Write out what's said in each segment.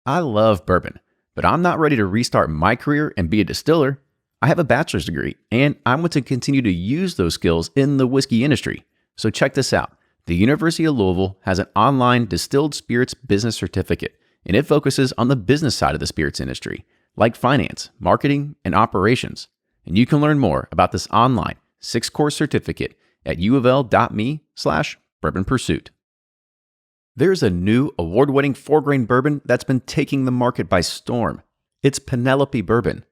I love bourbon, but I'm not ready to restart my career and be a distiller. I have a bachelor's degree, and I want to continue to use those skills in the whiskey industry. So check this out. The University of Louisville has an online distilled spirits business certificate, and it focuses on the business side of the spirits industry, like finance, marketing, and operations. And you can learn more about this online 6-course certificate at ufl.me/bourbon pursuit. There's a new award-winning 4-grain bourbon that's been taking the market by storm. It's Penelope Bourbon.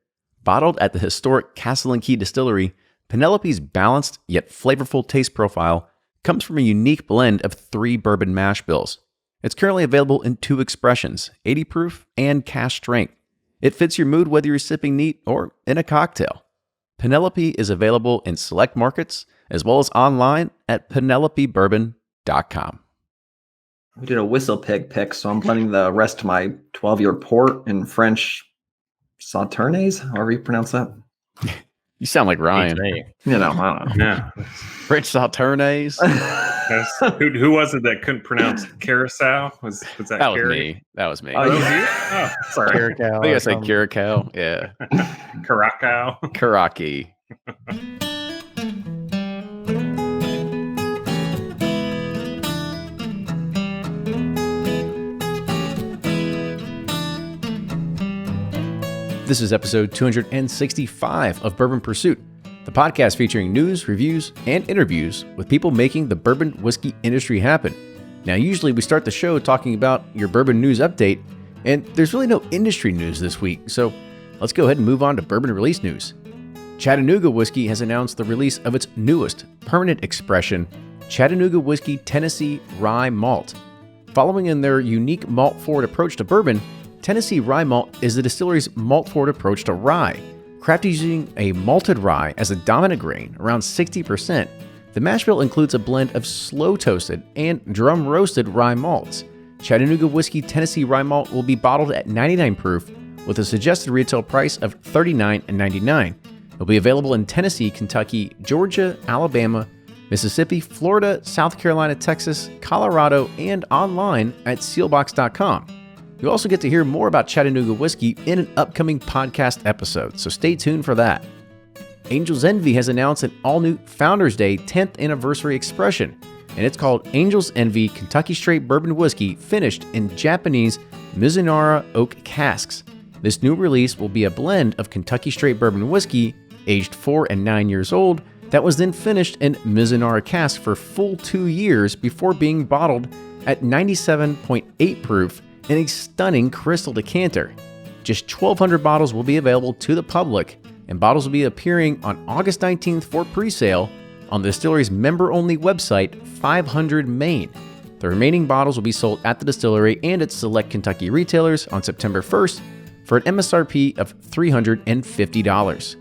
Bottled at the historic Castle & Key Distillery, Penelope's balanced yet flavorful taste profile comes from a unique blend of 3 bourbon mash bills. It's currently available in 2 expressions, 80 proof and cask strength. It fits your mood whether you're sipping neat or in a cocktail. Penelope is available in select markets as well as online at penelopebourbon.com. We did a whistle pig pick, so I'm blending the rest of my 12-year port in French Sauternes, however you pronounce that. You sound like Ryan. I don't know. Yeah. French Sauternes. Who was it that couldn't pronounce carousel? Was that That was Carrie? me. That was me. Oh, you? Oh, sorry. I think I said Curacao. Yeah. Caracao. Karaki. This is episode 265 of Bourbon Pursuit, the podcast featuring news, reviews, and interviews with people making the bourbon whiskey industry happen. Now, usually we start the show talking about your bourbon news update, and there's really no industry news this week, so let's go ahead and move on to bourbon release news. Chattanooga Whiskey has announced the release of its newest permanent expression, Chattanooga Whiskey Tennessee Rye Malt. Following in their unique malt-forward approach to bourbon, Tennessee Rye Malt is the distillery's malt-forward approach to rye. Crafted using a malted rye as a dominant grain, around 60%, the mash bill includes a blend of slow-toasted and drum-roasted rye malts. Chattanooga Whiskey Tennessee Rye Malt will be bottled at 99 proof with a suggested retail price of $39.99. It'll be available in Tennessee, Kentucky, Georgia, Alabama, Mississippi, Florida, South Carolina, Texas, Colorado, and online at sealbox.com. You'll also get to hear more about Chattanooga Whiskey in an upcoming podcast episode, so stay tuned for that. Angel's Envy has announced an all-new Founders Day 10th anniversary expression, and it's called Angel's Envy Kentucky Straight Bourbon Whiskey finished in Japanese Mizunara oak casks. This new release will be a blend of Kentucky Straight Bourbon Whiskey, aged 4 and 9 years old, that was then finished in Mizunara casks for full 2 years before being bottled at 97.8 proof in a stunning crystal decanter. Just 1,200 bottles will be available to the public, and bottles will be appearing on August 19th for pre-sale on the distillery's member-only website, 500 Main. The remaining bottles will be sold at the distillery and its select Kentucky retailers on September 1st for an MSRP of $350.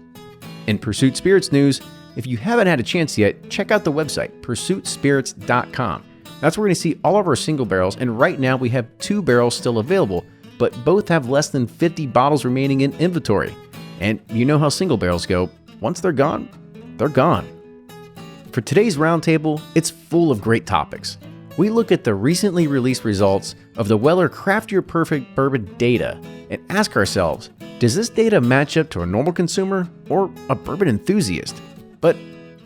In Pursuit Spirits news, if you haven't had a chance yet, check out the website, pursuitspirits.com. That's where we're going to see all of our single barrels, and right now we have 2 barrels still available, but both have less than 50 bottles remaining in inventory. And you know how single barrels go. Once they're gone, they're gone. For today's roundtable, it's full of great topics. We look at the recently released results of the Weller Craft Your Perfect Bourbon data and ask ourselves, does this data match up to a normal consumer or a bourbon enthusiast? But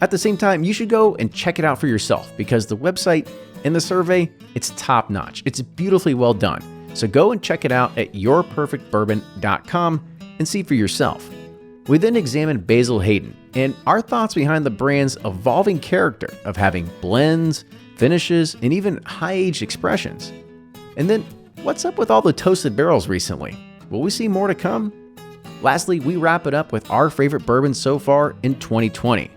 at the same time, you should go and check it out for yourself because the website and the survey, it's top notch. It's beautifully well done. So go and check it out at yourperfectbourbon.com and see for yourself. We then examined Basil Hayden and our thoughts behind the brand's evolving character of having blends, finishes, and even high-aged expressions. And then, what's up with all the toasted barrels recently? Will we see more to come? Lastly, we wrap it up with our favorite bourbons so far in 2020.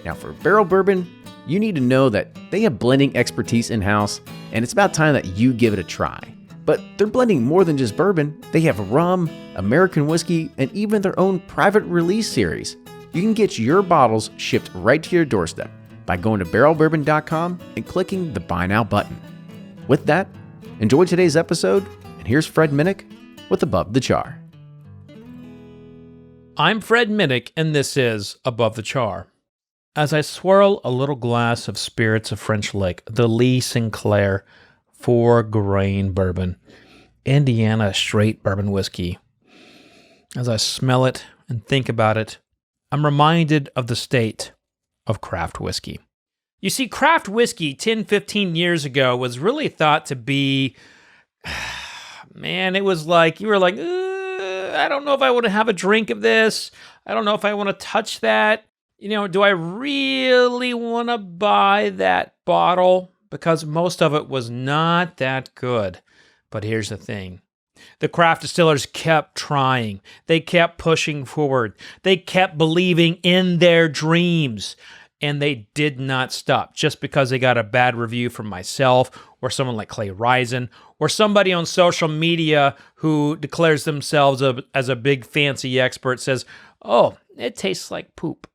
Now for Barrel Bourbon, you need to know that they have blending expertise in-house, and it's about time that you give it a try. But they're blending more than just bourbon. They have rum, American whiskey, and even their own private release series. You can get your bottles shipped right to your doorstep by going to barrelbourbon.com and clicking the Buy Now button. With that, enjoy today's episode, and here's Fred Minnick with Above the Char. I'm Fred Minnick, and this is Above the Char. As I swirl a little glass of spirits of French Lake, the Lee Sinclair 4-grain bourbon, Indiana straight bourbon whiskey. As I smell it and think about it, I'm reminded of the state of craft whiskey. You see, craft whiskey 10, 15 years ago was really thought to be, man, it was like, you were like, I don't know if I want to have a drink of this. I don't know if I want to touch that. Do I really want to buy that bottle? Because most of it was not that good. But here's the thing. The craft distillers kept trying. They kept pushing forward. They kept believing in their dreams. And they did not stop just because they got a bad review from myself or someone like Clay Risen or somebody on social media who declares themselves as a big fancy expert says, oh, it tastes like poop.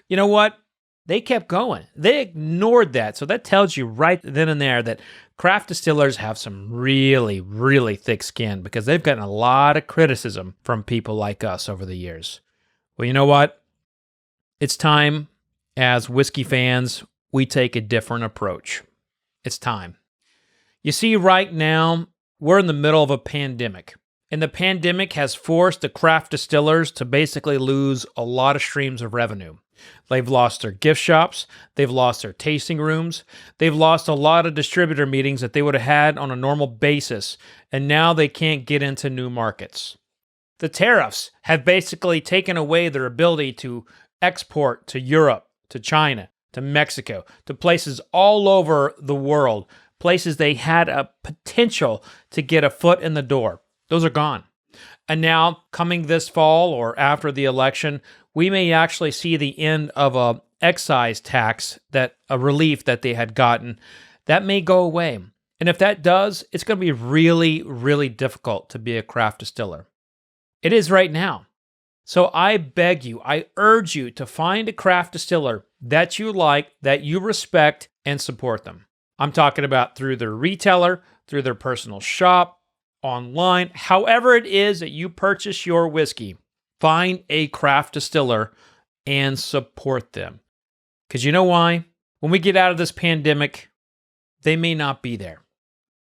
You know what? They kept going. They ignored that. So that tells you right then and there that craft distillers have some really, really thick skin because they've gotten a lot of criticism from people like us over the years. Well, you know what? It's time, as whiskey fans, we take a different approach. It's time. You see, right now, we're in the middle of a pandemic. And the pandemic has forced the craft distillers to basically lose a lot of streams of revenue. They've lost their gift shops. They've lost their tasting rooms. They've lost a lot of distributor meetings that they would have had on a normal basis. And now they can't get into new markets. The tariffs have basically taken away their ability to export to Europe, to China, to Mexico, to places all over the world, places they had a potential to get a foot in the door. Those are gone. And now, coming this fall or after the election, we may actually see the end of a excise tax, a relief that they had gotten. That may go away. And if that does, it's going to be really, really difficult to be a craft distiller. It is right now. So I beg you, I urge you to find a craft distiller that you like, that you respect, and support them. I'm talking about through their retailer, through their personal shop, online, however it is that you purchase your whiskey. Find a craft distiller and support them. Because you know why? When we get out of this pandemic, they may not be there.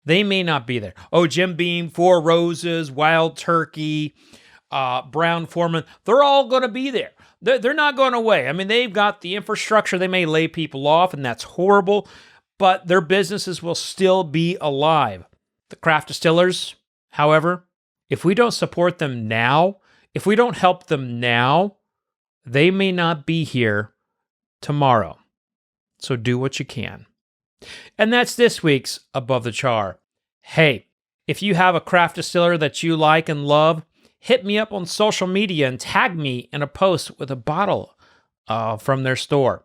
They may not be there. Oh, Jim Beam, Four Roses, Wild Turkey, Brown Foreman, they're all going to be there. They're not going away. I mean, they've got the infrastructure. They may lay people off, and that's horrible, but their businesses will still be alive. The craft distillers, however, if we don't support them now, if we don't help them now, they may not be here tomorrow. So do what you can. And that's this week's Above the Char. Hey, if you have a craft distiller that you like and love, hit me up on social media and tag me in a post with a bottle from their store.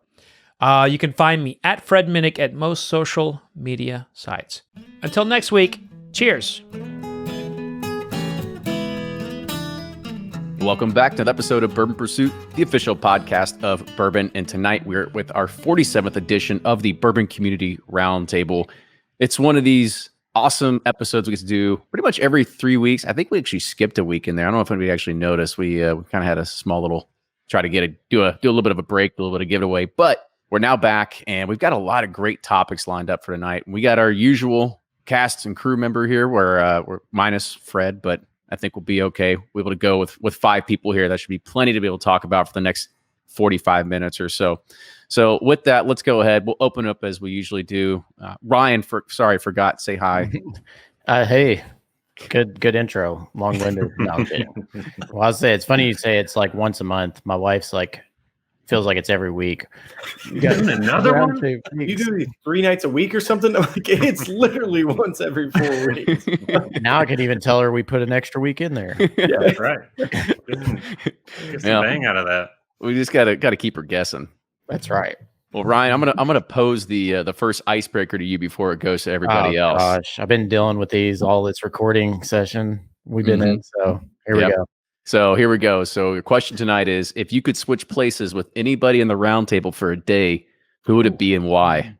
You can find me at Fred Minnick at most social media sites. Until next week, cheers. Welcome back to the episode of Bourbon Pursuit, the official podcast of Bourbon. And tonight we're with our 47th edition of the Bourbon Community Roundtable. It's one of these awesome episodes we get to do pretty much every 3 weeks. I think we actually skipped a week in there. I don't know if anybody actually noticed. We kind of had a small little try to do a little bit of a break, a little bit of giveaway, but we're now back and we've got a lot of great topics lined up for tonight. We got our usual cast and crew member here. We're minus Fred, but I think we'll be okay. We're able to go with 5 people here. That should be plenty to be able to talk about for the next 45 minutes or so. So with that, let's go ahead. We'll open up as we usually do. Ryan, forgot. Say hi. Hey, good intro. Long-winded. No, I'm kidding. Well, I'll say it's funny you say it's like once a month. My wife's like, feels like it's every week. You got another one? You do these 3 nights a week or something? Like, it's literally once every 4 weeks. Now I can even tell her we put an extra week in there. Yeah, that's right. Get some bang out of that. We just gotta keep her guessing. That's right. Well, Ryan, I'm gonna pose the first icebreaker to you before it goes to everybody else. Gosh, I've been dealing with these all this recording session we've been in. So here we go. So here we go. So your question tonight is: if you could switch places with anybody in the round table for a day, who would it be and why?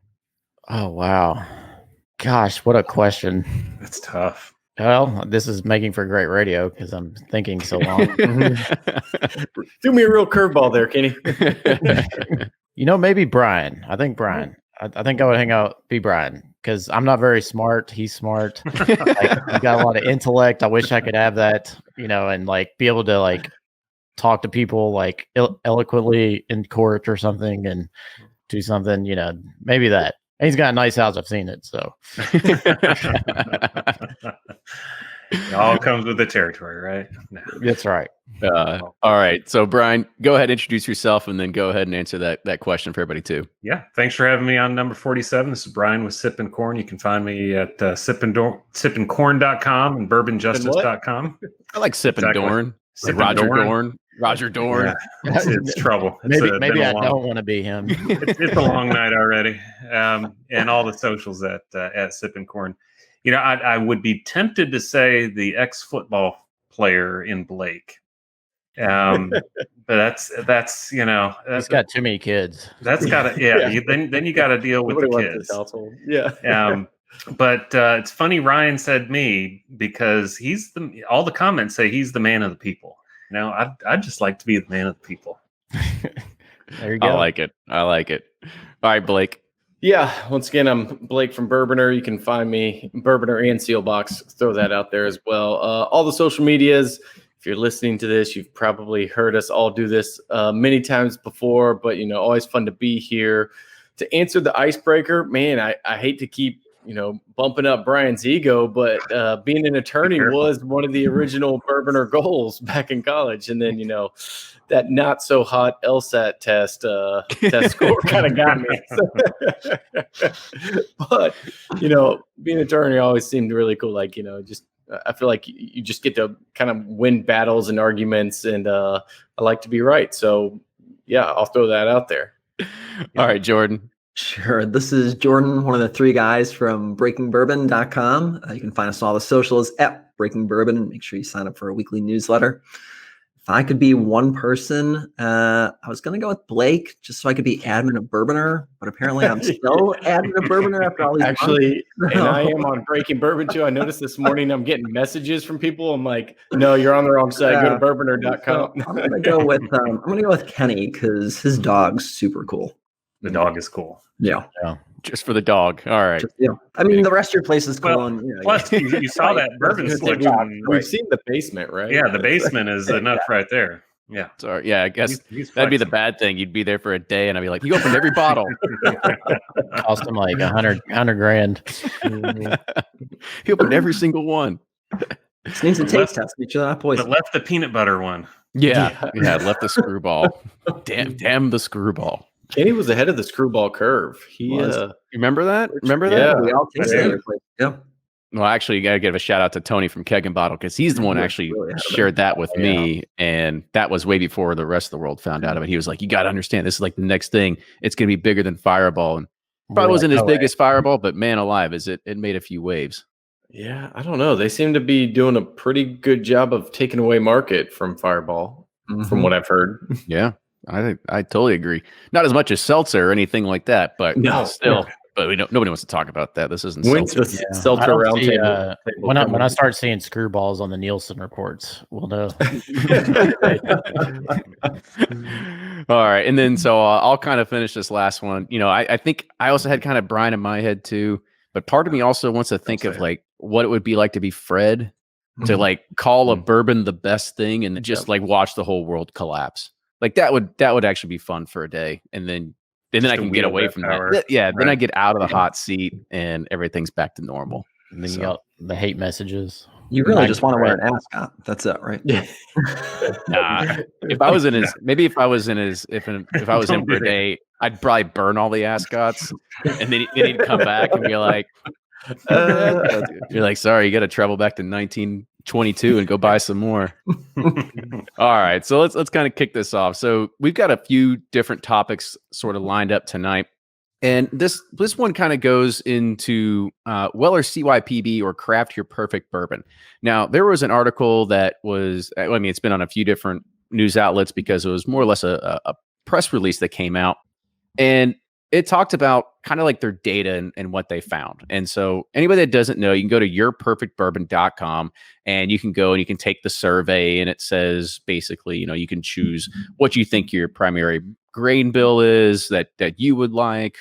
Oh wow, gosh, what a question. That's tough. Well, this is making for great radio because I'm thinking so long. Do me a real curveball there, Kenny. Maybe Brian. I think Brian. I think I would be Brian because I'm not very smart. He's smart. Like, he's got a lot of intellect. I wish I could have that, and like be able to like talk to people like eloquently in court or something and do something, maybe that. And he's got a nice house. I've seen it. So It all comes with the territory, right? No. that's right. All right. So Brian, go ahead, introduce yourself, and then go ahead and answer that question for everybody too. Yeah. Thanks for having me on number 47. This is Brian with Sippin' Corn. You can find me at sippincorn.com and bourbonjustice.com. I like Sippin' Exactly. Dorn. Like Sippin' Roger Dorn. Yeah. It's trouble. Maybe I don't want to be him. It's a long night already. And all the socials at Sippin' Corn. I would be tempted to say the ex-football player in Blake. But that's He's got too many kids. That's got to then you got to deal with Nobody the wants this kids. household. Yeah. But it's funny Ryan said me because all the comments say he's the man of the people. I'd just like to be the man of the people. There you go. I like it. All right, Blake. Yeah, once again, I'm Blake from Bourboner. You can find me Bourboner and Sealbox. Throw that out there as well. All the social medias. If you're listening to this, you've probably heard us all do this many times before, but always fun to be here to answer the icebreaker. Man, I hate to keep bumping up Brian's ego, but being an attorney was one of the original Bourboner goals back in college, and then that not so hot LSAT test score kind of got me. But being an attorney always seemed really cool. Like just I feel like you just get to kind of win battles and arguments, and I like to be right. So yeah, I'll throw that out there. All right, Jordan. Sure. This is Jordan, one of the three guys from breakingbourbon.com. You can find us on all the socials at Breaking Bourbon. Make sure you sign up for a weekly newsletter. If I could be one person, I was going to go with Blake just so I could be admin of Bourboner, but apparently I'm still admin of Bourboner after all these Actually, months. and I am on Breaking Bourbon too. I noticed this morning I'm getting messages from people. I'm like, no, you're on the wrong side. Go to bourboner.com. I'm going to go with Kenny because his dog's super cool. The dog is cool. Yeah. Just for the dog. All right. I mean, the rest of your place is cool. Well, and, plus, you saw that bourbon selection. We've seen the basement, right? Yeah, the basement is enough right there. Yeah. Sorry. Yeah, I guess He's that'd be the flexible. bad thing. You'd be there for a day, and I'd be like, "You opened every bottle." Cost him like $100 grand. He opened every single one. This needs a taste test. Make sure they're not But poison. left the peanut butter one. Yeah. Left the screwball. Damn the screwball. Kenny was ahead of the screwball curve. He Was. You remember that? Remember that? Yeah. We all tasted Yeah. it. Yeah. Well, actually, you got to give a shout out to Tony from Keg and Bottle because he's the one He was actually really ahead of it. shared that with me, and that was way before the rest of the world found out of it. He was like, "You got to understand, this is like the next thing. It's going to be bigger than Fireball." And probably wasn't as big as Fireball, but man alive, it made a few waves. Yeah, I don't know. They seem to be doing a pretty good job of taking away market from Fireball, from what I've heard. Yeah, I totally agree. Not as much as seltzer or anything like that, but No. still. But nobody wants to talk about that. This isn't When's seltzer. the I seltzer don't round see, table? when I start seeing screwballs on the Nielsen reports, we'll know. All right, and then so I'll kind of finish this last one. I think I also had kind of Brian in my head too, but part of me also wants to think of like what it would be like to be Fred, to like call a bourbon the best thing and just like watch the whole world collapse. Like that would actually be fun for a day, and then I can get wield away that from power. that. Yeah, then I Right. get out of the hot seat and everything's back to normal. And then So- you got the hate messages. You really just want to wear an ascot. That's it, right? Nah, if I was in his if I was in for a day, I'd probably burn all the ascots, and then he'd come back and be like, "You're like, sorry, you got to travel back to 1922 and go buy some more." All right, so let's kind of kick this off. So we've got a few different topics sort of lined up tonight, and this one kind of goes into Weller CYPB, or Craft Your Perfect Bourbon. Now, there was an article that was, it's been on a few different news outlets because it was more or less a press release that came out, and it talked about kind of like their data and what they found. And so anybody that doesn't know, you can go to yourperfectbourbon.com and you can go and you can take the survey, and it says basically, you can choose what you think your primary grain bill is that you would like.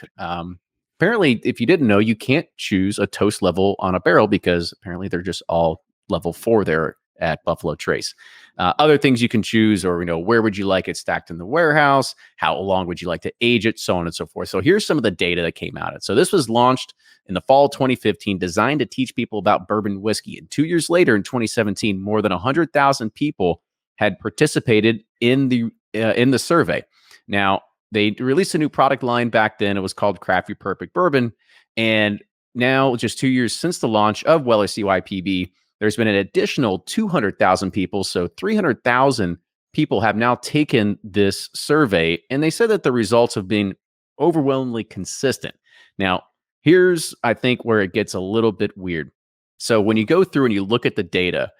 apparently, if you didn't know, you can't choose a toast level on a barrel because apparently they're just all level 4 there at Buffalo Trace. Other things you can choose, or where would you like it stacked in the warehouse? How long would you like to age it? So on and so forth. So here's some of the data that came out of it. So this was launched in the fall of 2015, designed to teach people about bourbon whiskey. And 2 years later, in 2017, more than 100,000 people had participated in the survey. Now, they released a new product line back then. It was called Craft Your Perfect Bourbon. And now, just 2 years since the launch of Weller CYPB, there's been an additional 200,000 people. So 300,000 people have now taken this survey. And they said that the results have been overwhelmingly consistent. Now, here's, I think, where it gets a little bit weird. So when you go through and you look at the data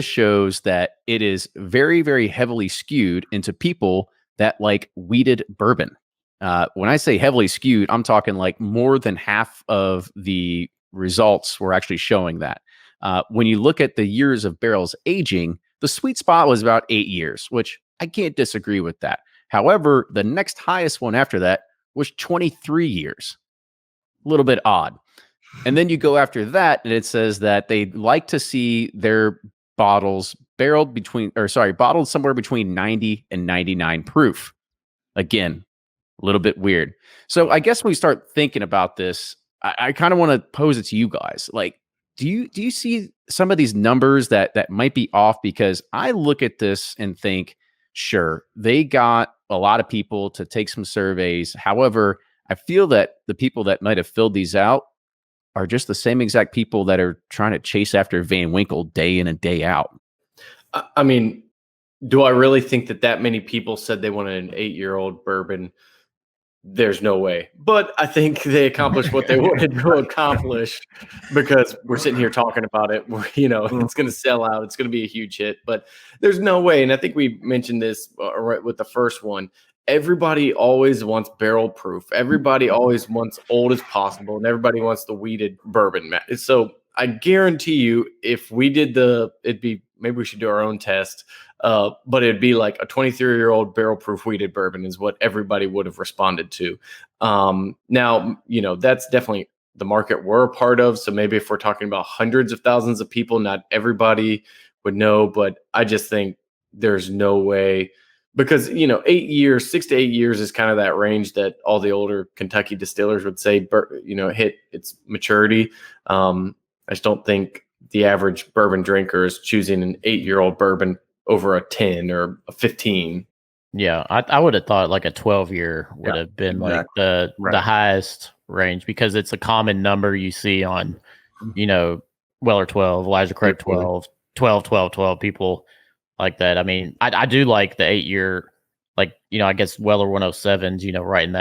shows that it is very, very heavily skewed into people that like wheated bourbon. When I say heavily skewed, I'm talking like more than half of the results were actually showing that. When you look at the years of barrels aging, the sweet spot was about 8 years, which I can't disagree with that. However, the next highest one after that was 23 years. A little bit odd. And then you go after that, and it says that they like to see their bottles bottled somewhere between 90 and 99 proof. Again, a little bit weird. So I guess when we start thinking about this, I kind of want to pose it to you guys. Like, do you see some of these numbers that might be off? Because I look at this and think, sure, they got a lot of people to take some surveys. However, I feel that the people that might have filled these out are just the same exact people that are trying to chase after Van Winkle day in and day out. I mean, do I really think that many people said they wanted an 8-year-old bourbon? There's no way. But I think they accomplished what they wanted to accomplish, because we're sitting here talking about it. It's going to sell out. It's going to be a huge hit. But there's no way. And I think we mentioned this right with the first one. Everybody always wants barrel proof. Everybody always wants old as possible. And everybody wants the wheated bourbon. So I guarantee you, if we did maybe we should do our own test. But it'd be like a 23-year-old barrel proof wheated bourbon is what everybody would have responded to. Now, that's definitely the market we're a part of. So maybe if we're talking about hundreds of thousands of people, not everybody would know. But I just think there's no way, because 8 years, 6 to 8 years is kind of that range that all the older Kentucky distillers would say, hit its maturity. I just don't think the average bourbon drinker is choosing an 8-year-old bourbon over a 10 or a 15. Yeah, I would have thought like a 12-year would have been like the highest range, because it's a common number you see on, Weller 12, Elijah Craig 12, 12, people like that. I mean, I do like the 8-year, like, I guess Weller 107s, right. And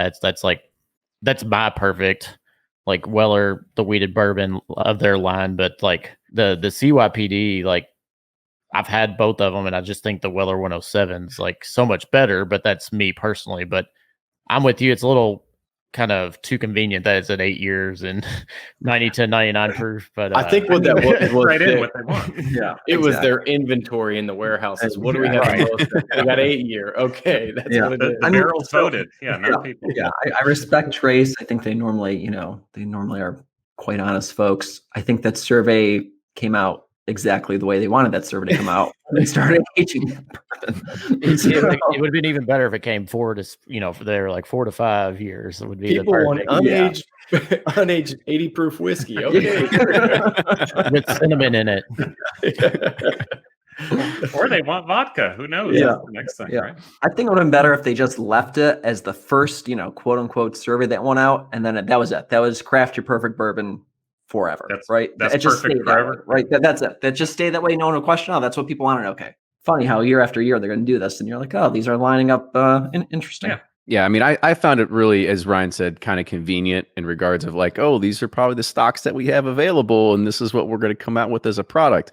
that's my perfect, like Weller, the wheated bourbon of their line. But like the CYPD, like, I've had both of them, and I just think the Weller 107 is like so much better, but that's me personally. But I'm with you. It's a little kind of too convenient that it's at 8 years and 90 to 99 proof. But I think what that was right in what they want. Yeah, it was their inventory in the warehouses. What do we have? We got 8 year. Okay, that's what it is. The barrels voted. Not people. Yeah, I respect Trace. I think they normally are quite honest folks. I think that survey came out exactly the way they wanted that survey to come out. They started aging bourbon. It would have been even better if it came 4 to 5 years. It would be people want unaged 80 proof whiskey. Okay, with cinnamon in it. Or they want vodka. Who knows? Yeah. That's the next thing, right? I think it would have been better if they just left it as the first, quote unquote survey that went out, and then that was it. That was Craft Your Perfect Bourbon forever, right? That's it just perfect stayed forever, that way, right? That's it. That just stayed that way. No one would question. Oh, that's what people wanted. Okay, funny how year after year they're going to do this, and you're like, oh, these are lining up. Interesting. Yeah, I mean, I found it really, as Ryan said, kind of convenient in regards of like, oh, these are probably the stocks that we have available, and this is what we're going to come out with as a product.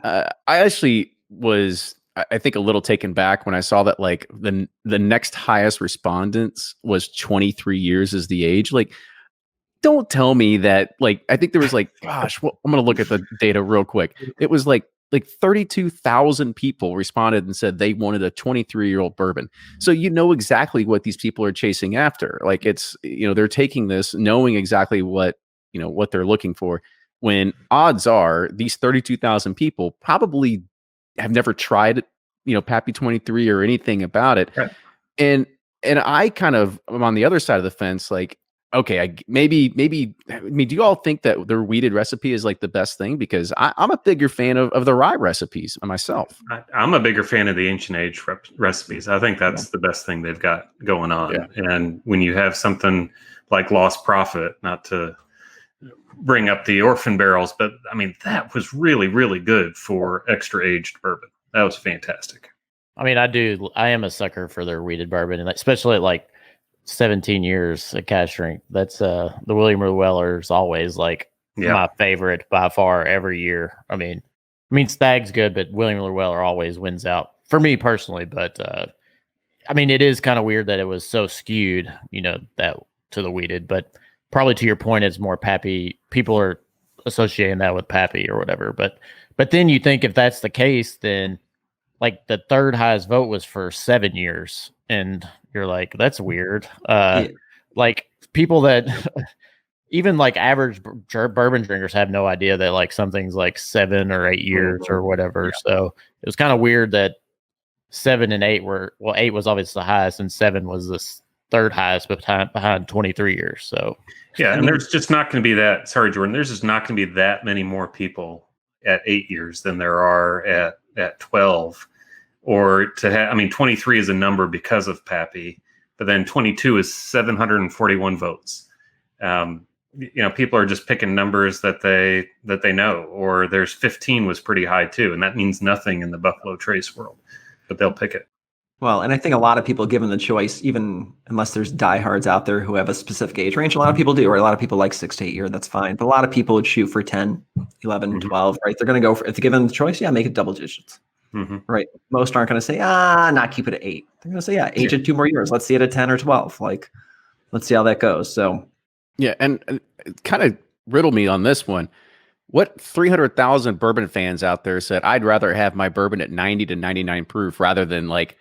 I actually was, I think, a little taken back when I saw that like the next highest respondents was 23 years as the age. Like, don't tell me that, like, I think there was like, gosh, well, I'm going to look at the data real quick. It was like like 32,000 people responded and said they wanted a 23-year-old bourbon. So you know exactly what these people are chasing after. Like it's, they're taking this knowing exactly what they're looking for, when odds are these 32,000 people probably have never tried, Pappy 23 or anything about it. Right. And I kind of am on the other side of the fence. Like, okay, maybe. I mean, do you all think that their weeded recipe is like the best thing? Because I'm a bigger fan of the rye recipes myself. I'm a bigger fan of the ancient age recipes. I think that's the best thing they've got going on. Yeah. And when you have something like Lost Prophet, not to bring up the orphan barrels, but I mean, that was really, really good for extra aged bourbon. That was fantastic. I mean, I am a sucker for their weeded bourbon, and especially at like 17 years a cash drink. That's the William Weller's always like my favorite by far every year. I mean Stag's good, but William Weller always wins out for me personally. But I mean, it is kind of weird that it was so skewed, that to the weeded. But probably to your point, it's more Pappy. People are associating that with Pappy or whatever. But then you think if that's the case, then like the third highest vote was for 7 years, and you're like, that's weird. Like people that even like average bourbon drinkers have no idea that like something's like 7 or 8 years or whatever. Yeah. So it was kind of weird that 7 and 8 8 was obviously the highest, and 7 was the third highest behind 23 years. So yeah, and there's just not going to be that. Sorry, Jordan. There's just not going to be that many more people at 8 years than there are at 12. Or to have, 23 is a number because of Pappy, but then 22 is 741 votes. People are just picking numbers that they know. Or there's 15 was pretty high too, and that means nothing in the Buffalo Trace world, but they'll pick it. Well, and I think a lot of people, given the choice, even unless there's diehards out there who have a specific age range, a lot of people do, right? A lot of people like 6 to 8 year, that's fine. But a lot of people would shoot for 10, 11, 12, right? They're going to go for, if they're given the choice, make it double digits. Right. Most aren't going to say, not keep it at 8. They're going to say, age it 2 more years. Let's see it at 10 or 12. Like, let's see how that goes. So, yeah. And kind of riddle me on this one. What 300,000 bourbon fans out there said, I'd rather have my bourbon at 90 to 99 proof rather than like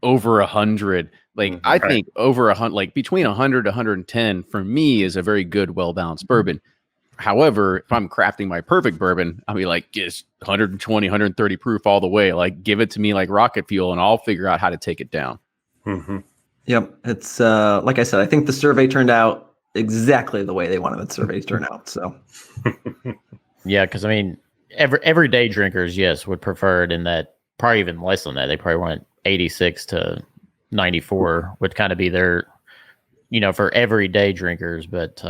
over 100. Like, I think over 100, like between 100 to 110 for me is a very good, well-balanced bourbon. However, if I'm crafting my perfect bourbon, I'll be like, just 120, 130 proof all the way. Like, give it to me like rocket fuel, and I'll figure out how to take it down. Yep. It's like I said, I think the survey turned out exactly the way they wanted the survey to turn out. So, yeah, because I mean, everyday drinkers, yes, would prefer it in that, probably even less than that. They probably want 86 to 94 would kind of be their, for everyday drinkers, but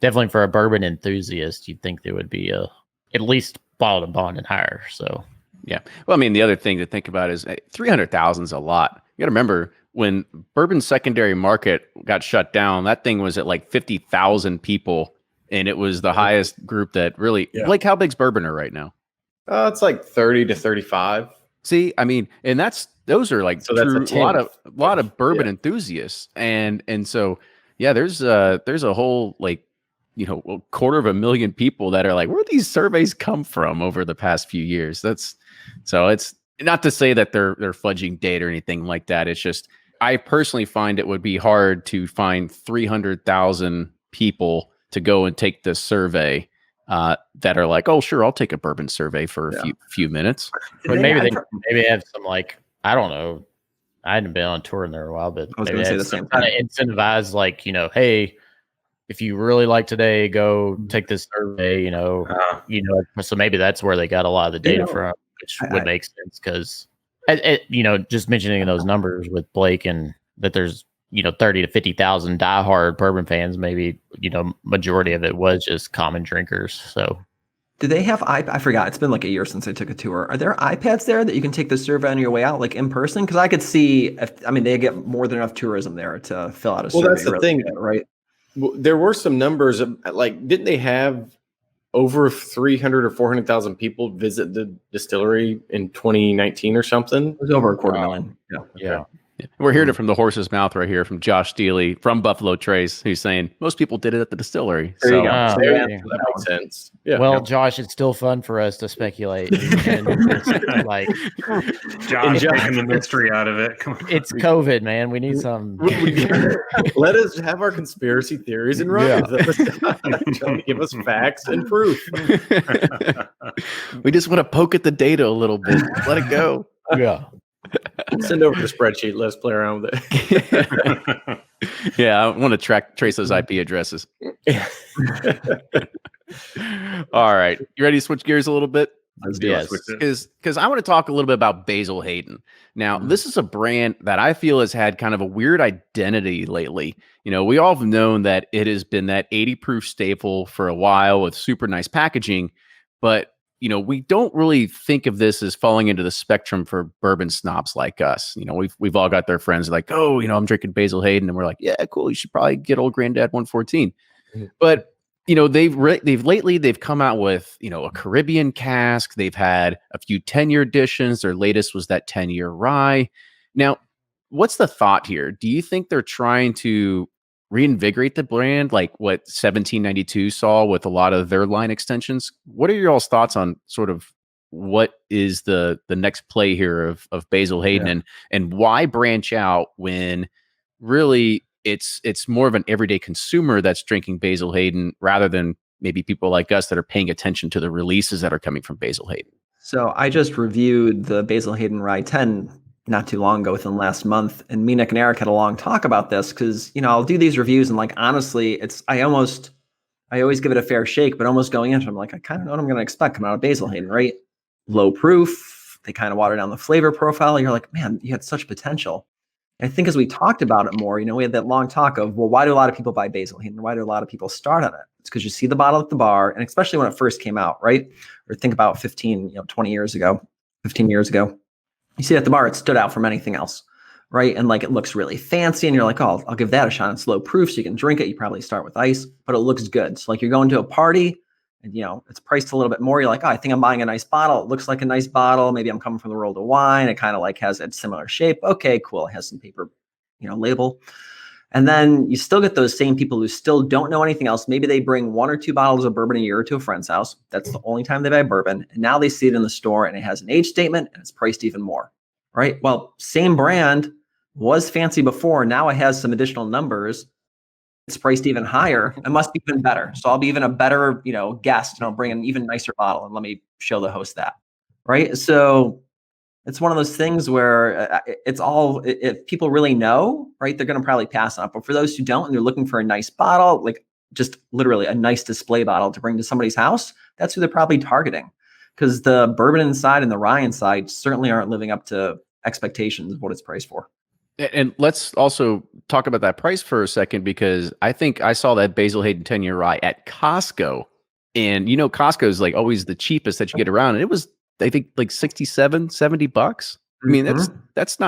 definitely for a bourbon enthusiast, you'd think there would be at least bottled and bond and higher. So, yeah. Well, the other thing to think about is 300,000 is a lot. You got to remember when bourbon's secondary market got shut down, that thing was at like 50,000 people, and it was the highest group that really. Blake, how big's Bourboner right now? It's like 30 to 35. See, and those are like so that's a lot of bourbon enthusiasts, and so there's a whole like. 250,000 people that are like, where these surveys come from over the past few years? It's not to say that they're fudging data or anything like that. It's just, I personally find it would be hard to find 300,000 people to go and take this survey that are like, oh, sure, I'll take a bourbon survey for a few minutes. But maybe they have some, like, I don't know. I hadn't been on tour in there a while, but I was going to say the same kind of incentivize, like, hey, if you really like today, go take this survey, so maybe that's where they got a lot of the data from, which would make sense because, just mentioning those numbers with Blake and that there's, 30 to 50,000 diehard bourbon fans, maybe, majority of it was just common drinkers. So do they have I forgot. It's been like a year since I took a tour. Are there iPads there that you can take the survey on your way out, like in person? Because I could see, they get more than enough tourism there to fill out a survey. Well, that's the thing, right? There were some numbers of, like, didn't they have over 300 or 400,000 people visit the distillery in 2019 or something? It was over 250,000. Yeah. We're hearing it from the horse's mouth right here from Josh Steely from Buffalo Trace, who's saying most people did it at the distillery. There you go. Ah, There yeah. you go. That makes sense. Yeah. Well, Josh, it's still fun for us to speculate. And just, like, Josh taking the mystery out of it. Come on. it's COVID, man. We need some. Let us have our conspiracy theories and run with them. Trying to give us facts and proof. We just want to poke at the data a little bit. Let it go. Yeah. Send over the spreadsheet. Let us play around with it. Yeah, I want to trace those IP addresses. All right. You ready to switch gears a little bit? Let's do it. Because I want to talk a little bit about Basil Hayden. Now, this is a brand that I feel has had kind of a weird identity lately. You know, we all have known that it has been that 80 proof staple for a while with super nice packaging, but you know, we don't really think of this as falling into the spectrum for bourbon snobs like us. You know, we've all got their friends like, oh, you know, I'm drinking Basil Hayden, and we're like, yeah, cool. You should probably get Old Granddad 114. But you know, they've lately come out with, you know, a Caribbean cask. They've had a few 10-year editions. Their latest was that 10-year rye. Now, what's the thought here? Do you think they're trying to reinvigorate the brand like what 1792 saw with a lot of their line extensions? What are your all's thoughts on sort of what is the next play here of Basil Hayden, and why branch out when really it's more of an everyday consumer that's drinking Basil Hayden rather than maybe people like us that are paying attention to the releases that are coming from Basil Hayden? So I just reviewed the Basil Hayden Rye 10 not too long ago, within the last month, and Minnick and Eric had a long talk about this because, you know, I'll do these reviews and like, honestly, I always give it a fair shake, but almost going into it, I'm like, I kind of know what I'm going to expect coming out of Basil Hayden, right? Low proof. They kind of water down the flavor profile. You're like, man, you had such potential. And I think as we talked about it more, you know, we had that long talk of, well, why do a lot of people buy Basil Hayden? Why do a lot of people start on it? It's because you see the bottle at the bar, and especially when it first came out, right? Or think about 15 years ago, you see it at the bar, it stood out from anything else, right? And like, it looks really fancy, and you're like, oh, I'll give that a shot. It's low proof, so you can drink it. You probably start with ice, but it looks good. So like, you're going to a party, and you know, it's priced a little bit more. You're like, oh, I think I'm buying a nice bottle. It looks like a nice bottle. Maybe I'm coming from the world of wine. It kind of like has a similar shape. Okay, cool. It has some paper, you know, label. And then you still get those same people who still don't know anything else. Maybe they bring 1 or 2 bottles of bourbon a year to a friend's house. That's the only time they buy bourbon. And now they see it in the store, and it has an age statement, and it's priced even more, right? Well, same brand was fancy before. Now it has some additional numbers. It's priced even higher. It must be even better. So I'll be even a better, you know, guest, and I'll bring an even nicer bottle, and let me show the host that, right? So it's one of those things where it's all, if people really know, right, they're going to probably pass on it. But for those who don't, and they're looking for a nice bottle, like just literally a nice display bottle to bring to somebody's house, that's who they're probably targeting. Because the bourbon inside and the rye inside certainly aren't living up to expectations of what it's priced for. And let's also talk about that price for a second, because I think I saw that Basil Hayden 10-year rye at Costco. And, you know, Costco is like always the cheapest that you get around. And it was, I think, like $67-$70. I mean, that's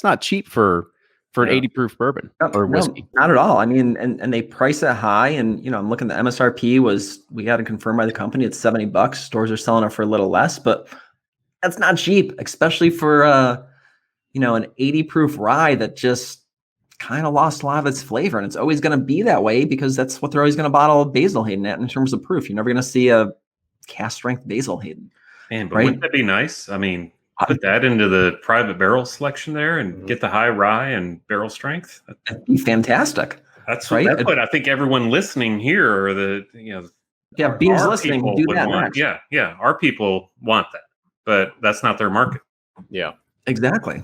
not cheap for an 80 proof bourbon or whiskey. No, not at all. I mean, and they price it high, and you know, I'm looking, the MSRP we got to confirm by the company, it's $70. Stores are selling it for a little less, but that's not cheap, especially for you know, an 80 proof rye that just kind of lost a lot of its flavor. And it's always going to be that way because that's what they're always going to bottle Basil Hayden at in terms of proof. You're never going to see a cast strength Basil Hayden. Man, but right? wouldn't that be nice? I mean, put that into the private barrel selection there and get the high rye and barrel strength. That'd be fantastic. That's right. That's what I think everyone listening here, or the, you know, beans listening, do that. Want. Yeah, our people want that, but that's not their market. Yeah, exactly.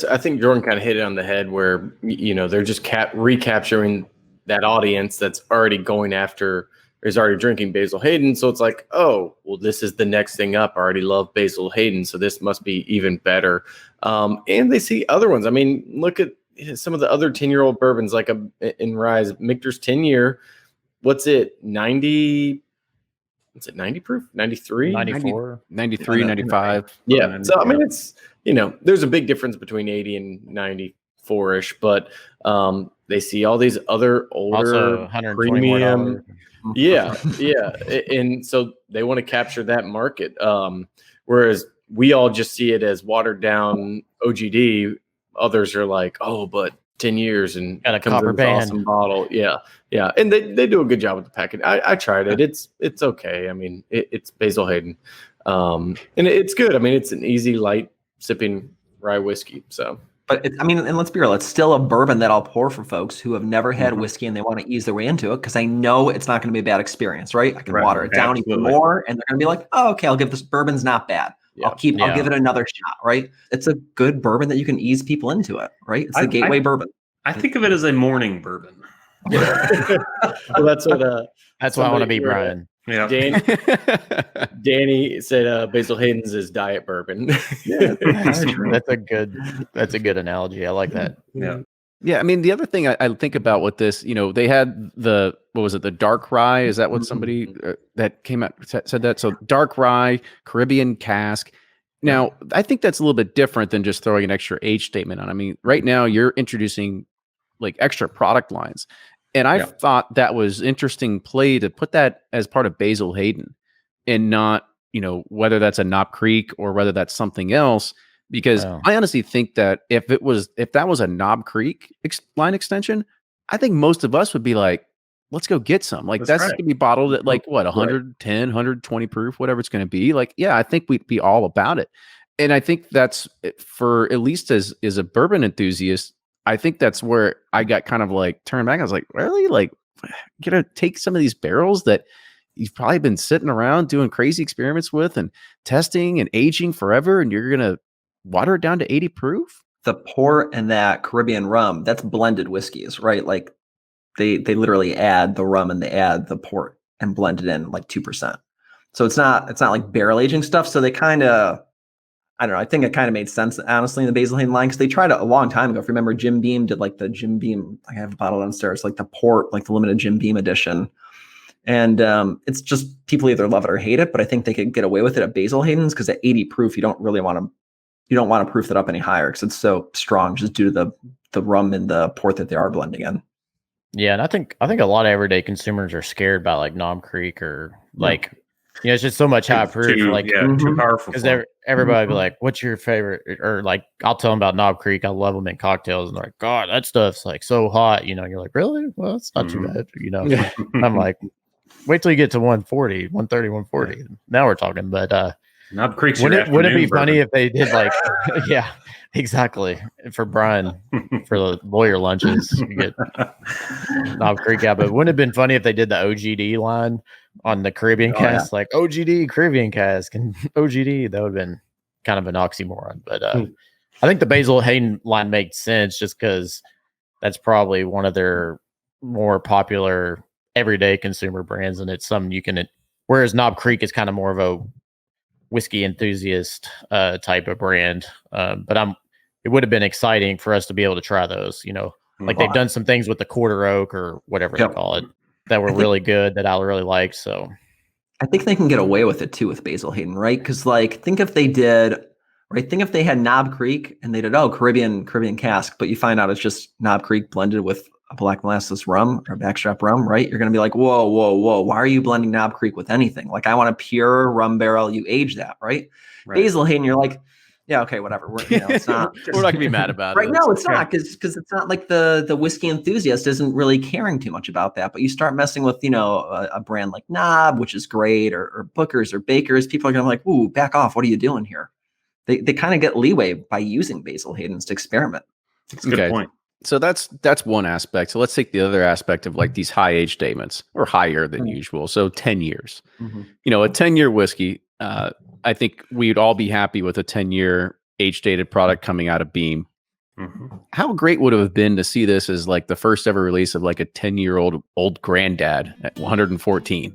I think Jordan kind of hit it on the head, where, you know, they're just recapturing that audience that's already going after, is already drinking Basil Hayden. So it's like, oh, well, this is the next thing up. I already love Basil Hayden, so this must be even better. And they see other ones. I mean, look at some of the other 10-year-old bourbons, like in Rise, Michter's 10-year. What's it, 90? What's it, 90 proof? 93? 94? 93, 95. Yeah. So, I mean, it's, you know, there's a big difference between 80 and 94-ish, but they see all these other older premium. Yeah. And so they want to capture that market. Whereas we all just see it as watered down OGD, others are like, oh, but 10 years and Got a comes in copper this band. awesome bottle. Yeah. And they do a good job with the packaging. I tried it. It's okay. I mean, it's Basil Hayden. And it's good. I mean, it's an easy, light sipping rye whiskey. So, But and let's be real, it's still a bourbon that I'll pour for folks who have never had whiskey and they want to ease their way into it, because I know it's not going to be a bad experience, right? I can water it down even more, and they're going to be like, oh, okay, I'll give this bourbon's not bad. Yeah. I'll give it another shot, right? It's a good bourbon that you can ease people into it, right? It's the gateway bourbon. I think of it as a morning bourbon. Well, that's what. That's why I want to be Brian. Yeah. Danny said Basil Hayden's is diet bourbon. Yeah, That's a good analogy. I like that. Yeah. Yeah, I mean, the other thing I think about with this, they had the dark rye? Is that what somebody that came out said that? So dark rye, Caribbean cask. Now, I think that's a little bit different than just throwing an extra age statement on. I mean, right now you're introducing like extra product lines. And I thought that was interesting play to put that as part of Basil Hayden and not, whether that's a Knob Creek or whether that's something else. Because I honestly think that if that was a Knob Creek line extension, I think most of us would be like, let's go get some. Like that's going to be bottled at like what, 110, 120 proof, whatever it's going to be. Like, yeah, I think we'd be all about it. And I think that's for at least as a bourbon enthusiast, I think that's where I got kind of like turned back. I was like, really? Like, you're going to take some of these barrels that you've probably been sitting around doing crazy experiments with and testing and aging forever, and you're going to water it down to 80 proof? The port and that Caribbean rum, that's blended whiskeys, right? Like they literally add the rum and they add the port and blend it in like 2%. So it's not like barrel aging stuff. So they kind of, I don't know. I think it kind of made sense, honestly, in the Basil Hayden line, because they tried it a long time ago. If you remember, Jim Beam did like the Jim Beam. I have a bottle downstairs, like the port, like the limited Jim Beam edition. And it's just people either love it or hate it. But I think they could get away with it at Basil Hayden's because at 80 proof, you don't want to proof that up any higher because it's so strong, just due to the rum and the port that they are blending in. Yeah, and I think a lot of everyday consumers are scared by like Knob Creek or like. It's just so much high proof. Too powerful. Because everybody be like, what's your favorite? Or like, I'll tell them about Knob Creek. I love them in cocktails. And they're like, God, that stuff's like so hot. You're like, really? Well, it's not too bad. I'm like, wait till you get to 140, 130, 140. Yeah. Now we're talking. But Knob Creek's would it be funny if they did like, yeah, exactly. For Brian, for the lawyer lunches, you get Knob Creek out. But wouldn't it have been funny if they did the OGD line on the Caribbean cask, like OGD Caribbean cask and OGD? That would have been kind of an oxymoron. But I think the Basil Hayden line makes sense just because that's probably one of their more popular everyday consumer brands, and it's something you can. Whereas Knob Creek is kind of more of a whiskey enthusiast type of brand. But it would have been exciting for us to be able to try those. Like they've done some things with the quarter oak or whatever they call it that were really good that I really liked. So I think they can get away with it too with Basil Hayden, right? Because think if they had Knob Creek and they did Caribbean cask, but you find out it's just Knob Creek blended with a black molasses rum or backstrap rum, right? You're going to be like, whoa, why are you blending Knob Creek with anything? Like, I want a pure rum barrel. You age that, right? Basil Hayden, you're like, yeah, okay, whatever. It's not. We're not gonna be mad about it, right? No, it's not, because it's not like the whiskey enthusiast isn't really caring too much about that. But you start messing with a brand like Knob, which is great, or Booker's or Baker's, people are gonna be like, ooh, back off. What are you doing here? They kind of get leeway by using Basil Hayden's to experiment. That's a good point. So that's one aspect. So let's take the other aspect of like these high age statements, or higher than usual. So 10 years. A 10-year whiskey. I think we'd all be happy with a 10-year age-dated product coming out of Beam. How great would it have been to see this as like the first ever release of like a 10-year-old granddad at 114?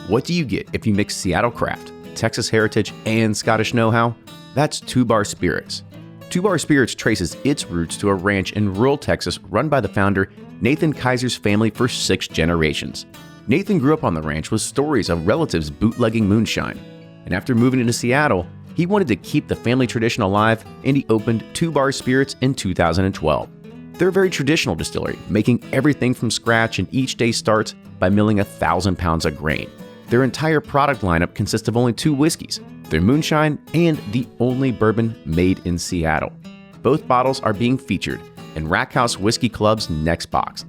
What do you get if you mix Seattle craft, Texas heritage, and Scottish know-how? That's 2 Bar Spirits. 2 Bar Spirits traces its roots to a ranch in rural Texas run by the founder, Nathan Kaiser's family, for 6 generations. Nathan grew up on the ranch with stories of relatives bootlegging moonshine. And after moving into Seattle, he wanted to keep the family tradition alive, and he opened 2 Bar Spirits in 2012. They're a very traditional distillery, making everything from scratch, and each day starts by milling 1,000 pounds of grain. Their entire product lineup consists of only 2 whiskeys, their moonshine and the only bourbon made in Seattle. Both bottles are being featured in Rack House Whiskey Club's next box.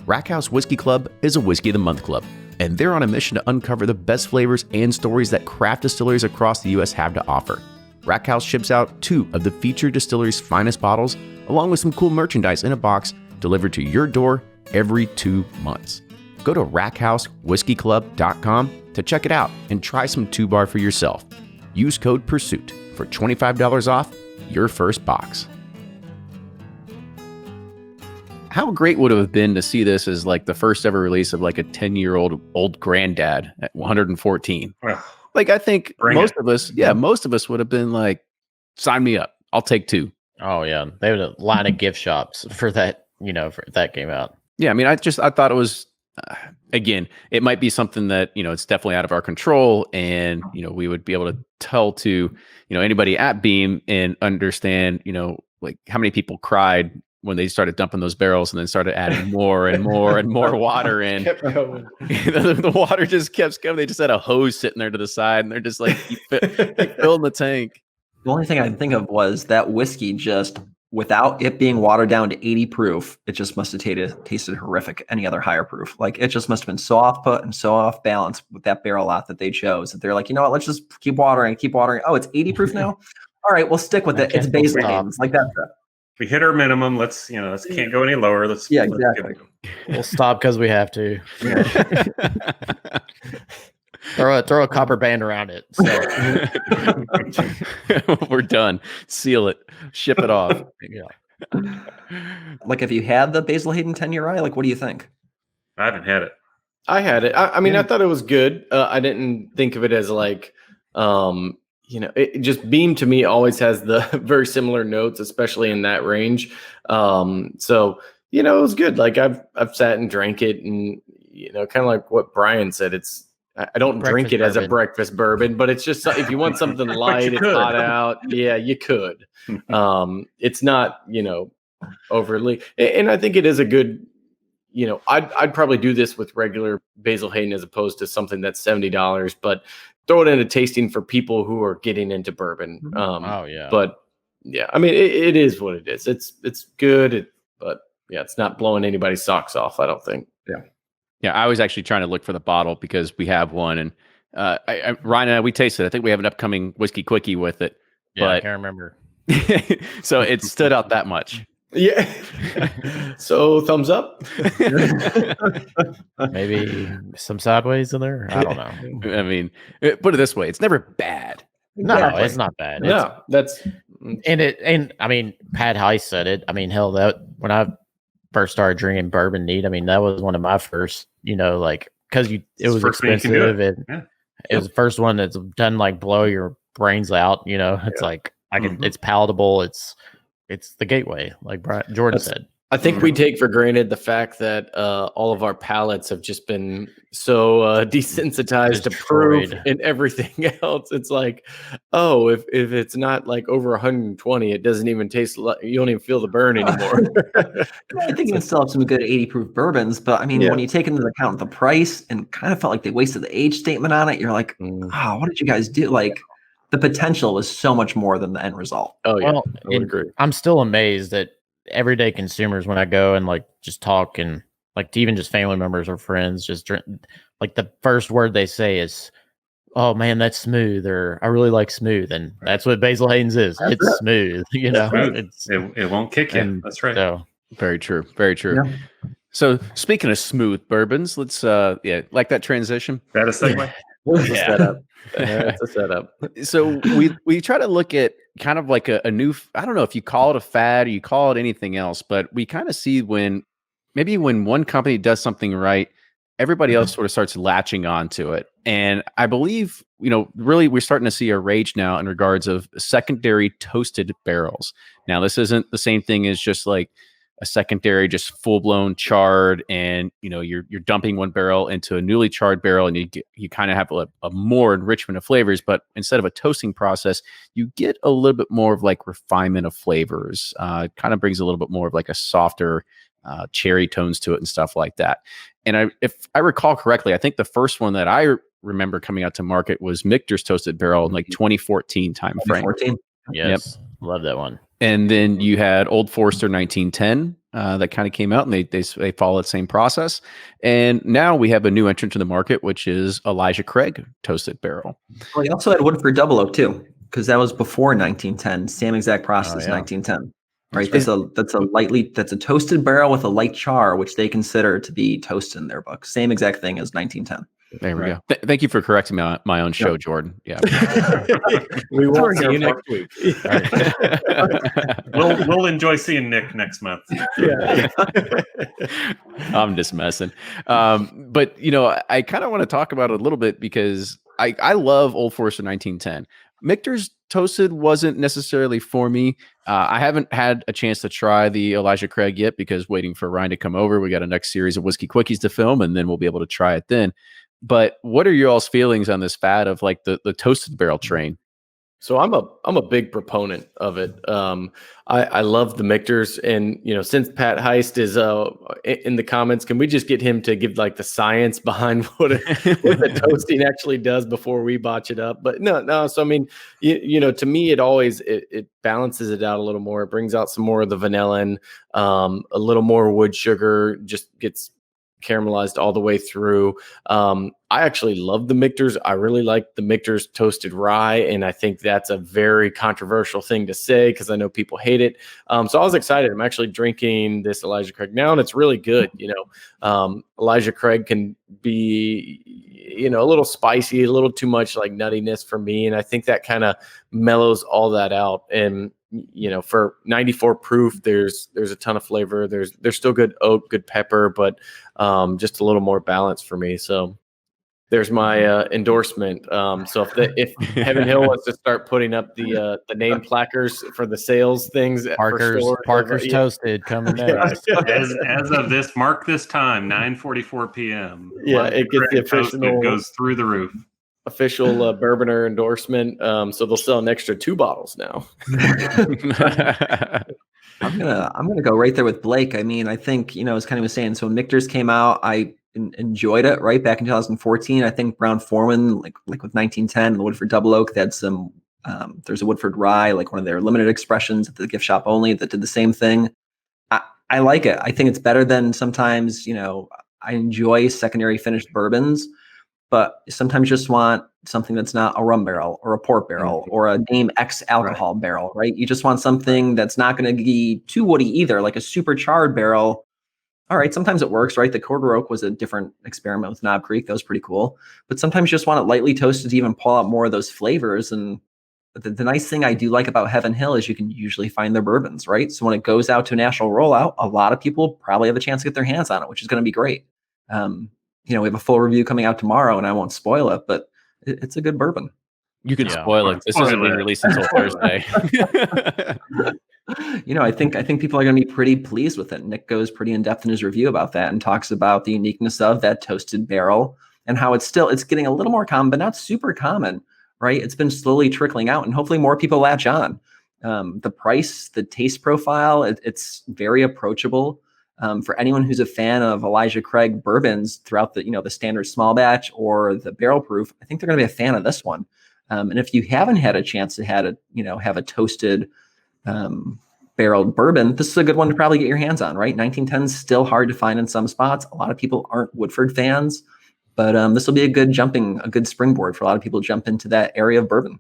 Rack House Whiskey Club is a Whiskey of the Month club, and they're on a mission to uncover the best flavors and stories that craft distilleries across the U.S. have to offer. Rack House ships out 2 of the featured distillery's finest bottles, along with some cool merchandise in a box delivered to your door every 2 months. Go to rackhousewhiskeyclub.com to check it out and try some 2-bar for yourself. Use code PURSUIT for $25 off your first box. How great would it have been to see this as like the first ever release of like a 10-year-old old granddad at 114? Like, I think most of us would have been like, sign me up. I'll take 2. Oh yeah, they had a line of gift shops for that. For that came out. Yeah, I mean, I thought it was. Again, it might be something that, it's definitely out of our control, and, we would be able to tell to, anybody at Beam and understand, like how many people cried when they started dumping those barrels and then started adding more and more and more water in. The water just kept coming. They just had a hose sitting there to the side, and they're just like filling the tank. The only thing I can think of was that whiskey just, without it being watered down to 80 proof, it just must have tasted horrific any other higher proof. Like, it just must have been so off put and so off balance with that barrel out that they chose, that they're like, you know what, let's just keep watering. Oh, it's 80 proof now? All right, we'll stick with it. It's Basil Hayden. It's like that. We hit our minimum. Let's can't go any lower. Exactly. We'll stop because we have to. Throw a copper band around it. So. We're done. Seal it. Ship it off. Yeah. Like, if you had the Basil Hayden 10-year rye, like, what do you think? I haven't had it. I had it. I mean, I thought it was good. I didn't think of it as like, it just Beam to me always has the very similar notes, especially in that range. So, it was good. Like, I've sat and drank it, and, kind of like what Brian said, I don't drink it as a breakfast bourbon, but it's just, if you want something light, it's hot out. Yeah, you could. It's not, overly. And I think it is a good, I'd probably do this with regular Basil Hayden as opposed to something that's $70, but throw it in a tasting for people who are getting into bourbon. But yeah, I mean, it is what it is. It's good, but yeah, it's not blowing anybody's socks off, I don't think. Yeah, I was actually trying to look for the bottle because we have one, and Ryan and I, we tasted it. I think we have an upcoming whiskey quickie with it. Yeah, but, I can't remember. So it stood out that much. Yeah. So thumbs up. Maybe some sideways in there. I don't know. I mean, put it this way: it's never bad. No, it's not bad. And I mean, Pat Heiss said it. I mean, hell, that when I first started drinking bourbon neat, I mean, that was one of my first, because it was expensive, and it was the first one that's done like blow your brains out. It's like it's palatable. It's the gateway, like Jordan said. I think we take for granted the fact that all of our palates have just been so desensitized to proof and everything else. It's like, oh, if it's not like over 120, it doesn't even taste like, you don't even feel the burn anymore. I think you can still have some good 80 proof bourbons, but I mean, when you take into account the price and kind of felt like they wasted the age statement on it, you're like, what did you guys do? Like, the potential is so much more than the end result. Oh yeah, I would agree. I'm still amazed that everyday consumers, when I go and like just talk, and like even just family members or friends, just drink, like the first word they say is, "Oh man, that's smooth," or "I really like smooth," and that's what Basil Hayden's is. It's smooth, It won't kick you. That's right. So very true. Very true. Yeah. So speaking of smooth bourbons, let's like that transition. That a segue? That's a setup. So we try to look at kind of like a new, I don't know if you call it a fad or you call it anything else, but we kind of see when one company does something right, everybody else sort of starts latching onto it. And I believe, really we're starting to see a rage now in regards of secondary toasted barrels. Now, this isn't the same thing as just like a secondary, just full blown charred, and you're dumping one barrel into a newly charred barrel, and you kind of have a more enrichment of flavors. But instead of a toasting process, you get a little bit more of like refinement of flavors. Kind of brings a little bit more of like a softer cherry tones to it and stuff like that. And if I recall correctly, I think the first one that I remember coming out to market was Michter's Toasted Barrel in like 2014 time frame. 2014. Yes. Love that one. And then you had Old Forester 1910 that kind of came out, and they follow the same process. And now we have a new entrant to the market, which is Elijah Craig Toasted Barrel. Well, you also had Woodford Double Oak too, because that was before 1910. Same exact process, 1910. Right. That's a toasted barrel with a light char, which they consider to be toast in their book. Same exact thing as 1910. There we go. Thank you for correcting my own show, Jordan. Yeah. We will see you next week. We'll enjoy seeing Nick next month. Yeah. I'm just messing. But I kind of want to talk about it a little bit because I love Old Forester 1910. Michter's Toasted wasn't necessarily for me. I haven't had a chance to try the Elijah Craig yet because waiting for Ryan to come over. We got a next series of Whiskey Quickies to film, and then we'll be able to try it then. But what are y'all's feelings on this fad of like the toasted barrel train? So I'm a big proponent of it. I love the Michters, and since Pat Heist is in the comments, can we just get him to give like the science behind what the toasting actually does before we botch it up? But no. So I mean, to me, it balances it out a little more. It brings out some more of the vanillin, a little more wood sugar, just gets caramelized all the way through. I actually love the Michters. I really like the Michters Toasted Rye, and I think that's a very controversial thing to say because I know people hate it. So I was excited. I'm actually drinking this Elijah Craig now, and it's really good. Elijah Craig can be, a little spicy, a little too much like nuttiness for me, and I think that kind of mellows all that out. And for 94 proof, there's a ton of flavor. There's still good oak, good pepper, but just a little more balance for me. So there's my endorsement. So if Heaven Hill wants to start putting up the name placards for the sales things, Parker's Toasted coming next. As of this, mark this time, 9:44 p.m. Yeah, it gets the official, it goes through the roof. Official Bourboner endorsement. So they'll sell an extra 2 bottles now. I'm gonna go right there with Blake. I mean, I think as Kenny was saying. So when Michter's came out, I enjoyed it right back in 2014. I think Brown Forman, like with 1910, the Woodford Double Oak, they had some. There's a Woodford Rye, like one of their limited expressions at the gift shop only, that did the same thing. I like it. I think it's better than sometimes. I enjoy secondary finished bourbons, but sometimes you just want something that's not a rum barrel or a port barrel or a name X alcohol barrel, right? You just want something that's not going to be too woody either, like a super charred barrel. All right, sometimes it works, right? The Quarter Oak was a different experiment with Knob Creek. That was pretty cool. But sometimes you just want it lightly toasted to even pull out more of those flavors. And the nice thing I do like about Heaven Hill is you can usually find their bourbons, right? So when it goes out to a national rollout, a lot of people probably have a chance to get their hands on it, which is going to be great. We have a full review coming out tomorrow, and I won't spoil it, but it's a good bourbon. You can spoil it. This isn't being released until Thursday. I think people are going to be pretty pleased with it. Nick goes pretty in depth in his review about that and talks about the uniqueness of that toasted barrel and how it's getting a little more common, but not super common, right? It's been slowly trickling out, and hopefully more people latch on. The price, the taste profile, it's very approachable. For anyone who's a fan of Elijah Craig bourbons throughout the standard small batch or the barrel proof, I think they're going to be a fan of this one. And if you haven't had a chance to have a toasted barreled bourbon, this is a good one to probably get your hands on, right? 1910 is still hard to find in some spots. A lot of people aren't Woodford fans, but this will be a good springboard for a lot of people to jump into that area of bourbon.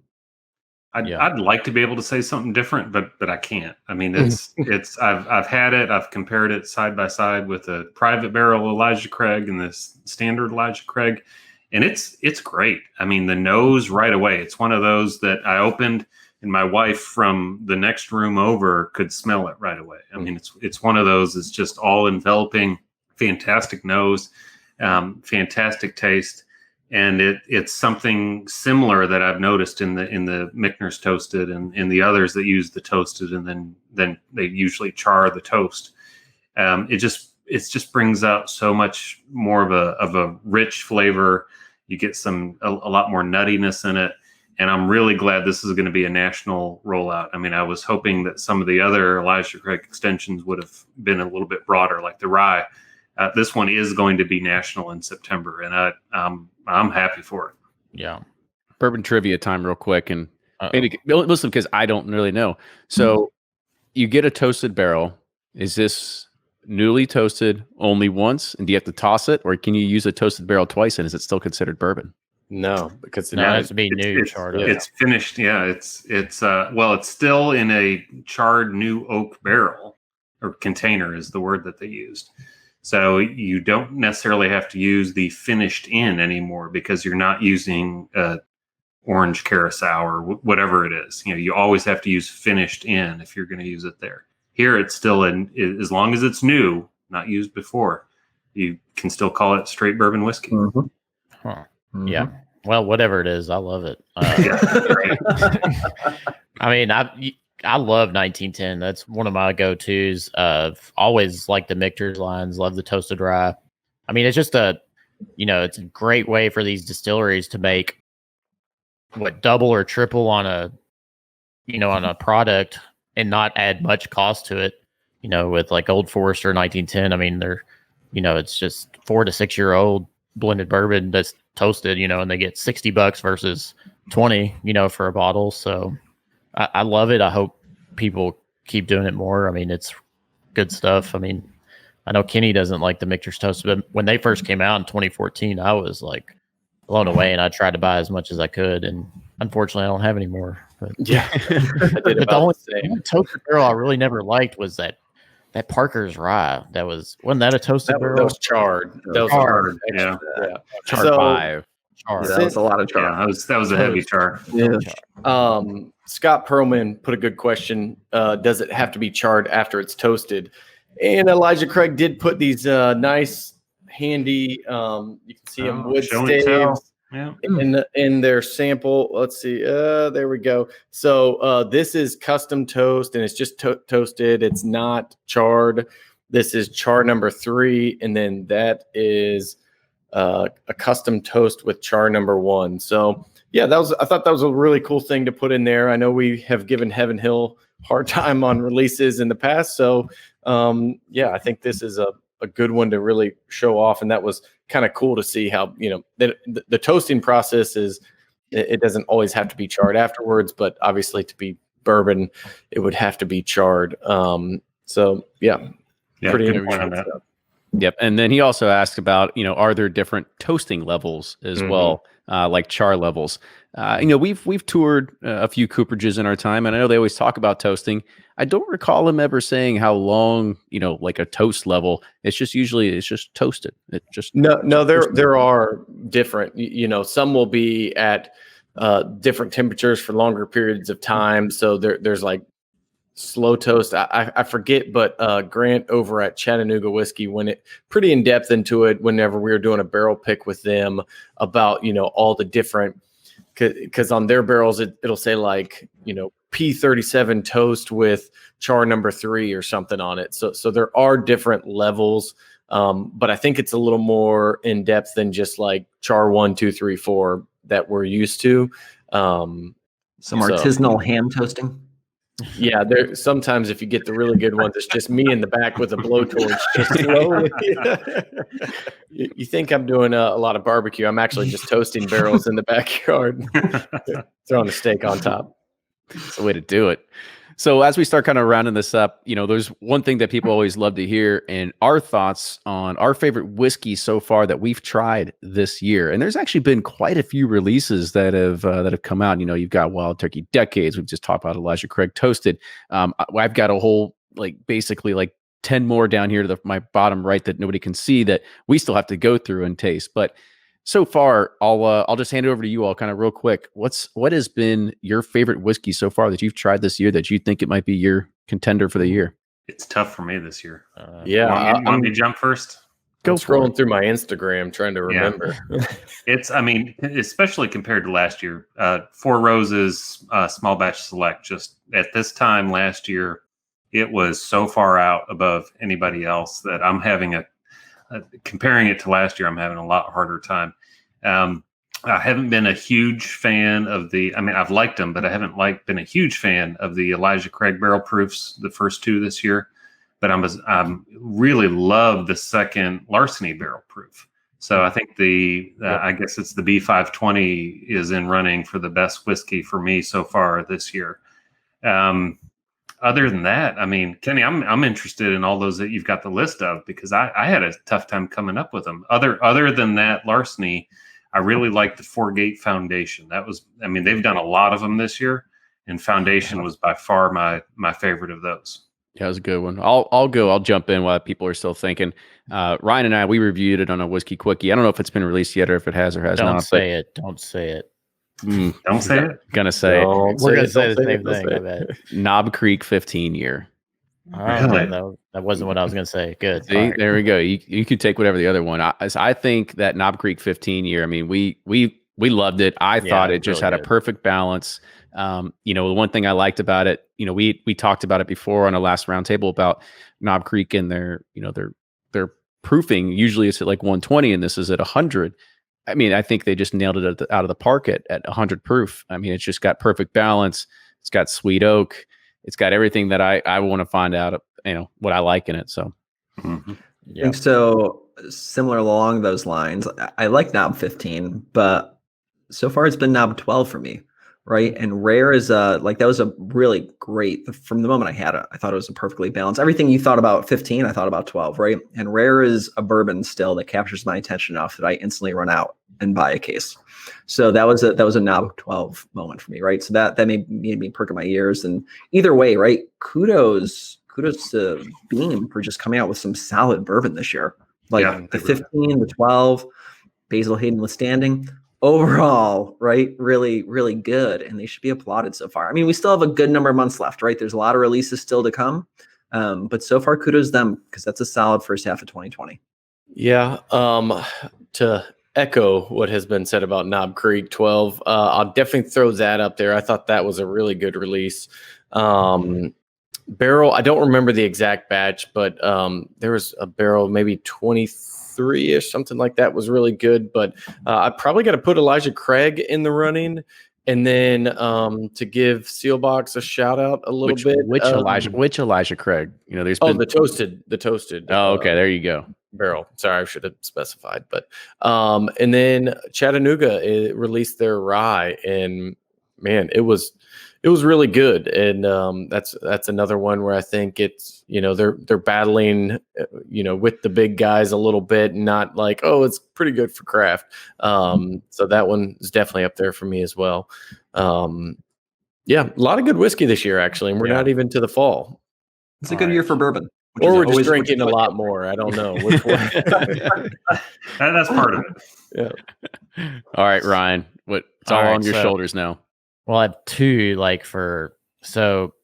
I'd like to be able to say something different, but I can't. I mean, I've had it. I've compared it side by side with a private barrel Elijah Craig and this standard Elijah Craig, and it's great. I mean, the nose right away. It's one of those that I opened, and my wife from the next room over could smell it right away. I mean, it's one of those. It's just all enveloping, fantastic nose, fantastic taste. And it's something similar that I've noticed in the Michter's Toasted and in the others that use the toasted and then they usually char the toast. It just brings out so much more of a rich flavor. You get a lot more nuttiness in it, and I'm really glad this is going to be a national rollout. I mean, I was hoping that some of the other Elijah Craig extensions would have been a little bit broader, like the rye. This one is going to be national in September, and I'm happy for it. Yeah. Bourbon trivia time real quick, and Uh-oh. maybe mostly because I don't really know. So you get a toasted barrel. Is this newly toasted only once, and do you have to toss it, or can you use a toasted barrel twice, and is it still considered bourbon? No, because No, it has to be new charred oak. It's finished. Yeah, it's well, it's still in a charred new oak barrel, or container is the word that they used. So you don't necessarily have to use the finished in anymore because you're not using orange curacao or whatever it is. You always have to use finished in if you're going to use it there. Here, it's still as long as it's new, not used before, you can still call it straight bourbon whiskey. Mm-hmm. Huh. Yeah. Well, whatever it is, I love it. I mean, I love 1910. That's one of my go-tos. Always like the Michter's lines. Love the toasted rye. I mean, it's just it's a great way for these distilleries to make double or triple on a product and not add much cost to it. With like Old Forester 1910. I mean, it's just 4 to 6 year old blended bourbon that's toasted, and they get $60 versus 20, for a bottle. So I love it. I hope people keep doing it more. I mean, it's good stuff. I mean, I know Kenny doesn't like the Michter's toasted, but when they first came out in 2014, I was like blown away, and I tried to buy as much as I could, and unfortunately I don't have any more. But Yeah. the only toasted barrel I really never liked was that Parker's rye. Wasn't that a toasted barrel? That was charred. That was charred. Yeah. Charred So- 5. Char. That was a lot of Yeah, char. that was a heavy char. Yeah. Scott Perlman put a good question. Does it have to be charred after it's toasted? And Elijah Craig did put these nice, handy, you can see them wood show and tell. staves Yeah. in their sample. Let's see. There we go. So this is custom toast, and it's just toasted. It's not charred. This is char number 3, and then that is a custom toast with char number 1. So yeah, I thought that was a really cool thing to put in there. I know we have given Heaven Hill hard time on releases in the past. So I think this is a good one to really show off. And that was kind of cool to see how, the toasting process it doesn't always have to be charred afterwards, but obviously to be bourbon, it would have to be charred. So yeah, pretty good point on interesting that. stuff. Yep. And then he also asked about, are there different toasting levels as well, like char levels? We've toured a few cooperages in our time, and I know they always talk about toasting. I don't recall him ever saying how long, like a toast level. It's just toasted. It just No, there are different. Some will be at different temperatures for longer periods of time. So there's like slow toast. I forget, but Grant over at Chattanooga Whiskey went pretty in depth into it whenever we were doing a barrel pick with them about all the different, because on their barrels it'll say like P37 toast with char number 3 or something on it. So there are different levels, but I think it's a little more in depth than just like char 1, 2, 3, 4 that we're used to. Some artisanal hand toasting. Yeah, there sometimes if you get the really good ones, it's just me in the back with a blowtorch, just slowly. You think I'm doing a lot of barbecue? I'm actually just toasting barrels in the backyard, throwing a steak on top. It's the way to do it. So as we start kind of rounding this up, there's one thing that people always love to hear, and our thoughts on our favorite whiskey so far that we've tried this year. And there's actually been quite a few releases that have come out. You've got Wild Turkey Decades. We've just talked about Elijah Craig Toasted. I've got a whole basically 10 more down here to my bottom right that nobody can see that we still have to go through and taste. But so far, I'll just hand it over to you all kind of real quick. What has been your favorite whiskey so far that you've tried this year that you think it might be your contender for the year? It's tough for me this year. Want me to jump first? Go scrolling through my Instagram trying to remember. Especially compared to last year, Four Roses Small Batch Select. Just at this time last year, it was so far out above anybody else that I'm having comparing it to last year, I'm having a lot harder time. I haven't been a huge fan of I've liked them, but I haven't been a huge fan of the Elijah Craig barrel proofs, the first 2 this year. But I'm really love the second Larceny barrel proof. So I think I guess it's the B520 is in running for the best whiskey for me so far this year. Other than that, I mean, Kenny, I'm interested in all those that you've got the list of, because I had a tough time coming up with them. Other than that, Larceny, I really like the Four Gate Foundation. They've done a lot of them this year, and Foundation was by far my favorite of those. Yeah, that was a good one. I'll jump in while people are still thinking. Ryan and I, we reviewed it on a Whiskey Quickie. I don't know if it's been released yet or if it has or has not. Don't say it. Don't say it. Don't say it. Gonna say it. We're gonna say the same thing. I bet. Knob Creek 15 year. Really? That wasn't what I was gonna say. Good. See, right. There we go. You could take whatever the other one. I think that Knob Creek 15 year. I mean, we loved it. I thought it just really had a perfect balance. The one thing I liked about it, we talked about it before on a last roundtable about Knob Creek and their proofing. Usually it's at like 120, and this is at 100. I mean, I think they just nailed it out of the park at 100 proof. I mean, it's just got perfect balance. It's got sweet oak. It's got everything that I want to find out, what I like in it. So, I think so. Similar along those lines, I like Knob 15, but so far it's been Knob 12 for me, right? And Rare is that was a really great, from the moment I had it, I thought it was a perfectly balanced. Everything you thought about 15, I thought about 12, right? And Rare is a bourbon still that captures my attention enough that I instantly run out and buy a case. So that was a Knob 12 moment for me, right? So that made me perk up my ears. And either way, right? Kudos to Beam for just coming out with some solid bourbon this year. The 15, the 12, Basil Hayden withstanding. Overall, right? Really, really good. And they should be applauded so far. I mean, we still have a good number of months left, right? There's a lot of releases still to come. But so far, kudos to them, because that's a solid first half of 2020. Yeah. To echo what has been said about Knob Creek 12, I'll definitely throw that up there. I thought that was a really good release. Barrel, I don't remember the exact batch, but there was a barrel, maybe 23-ish, something like that, was really good. But I probably got to put Elijah Craig in the running. And then to give Sealbox a shout out a little bit. Which Elijah Craig? There's been the toasted. Oh, okay, there you go. Barrel. Sorry, I should have specified. But and then Chattanooga released their rye, and man, it was really good. And that's another one where I think it's they're battling with the big guys a little bit, and not like, oh, it's pretty good for craft. So that one is definitely up there for me as well. Yeah, a lot of good whiskey this year actually, and we're not even to the fall. It's a good year for bourbon. Or we're just drinking a lot more. I don't know which one. That's part of it. Yeah. All right, Ryan. It's all on your shoulders now. Well, I have two. So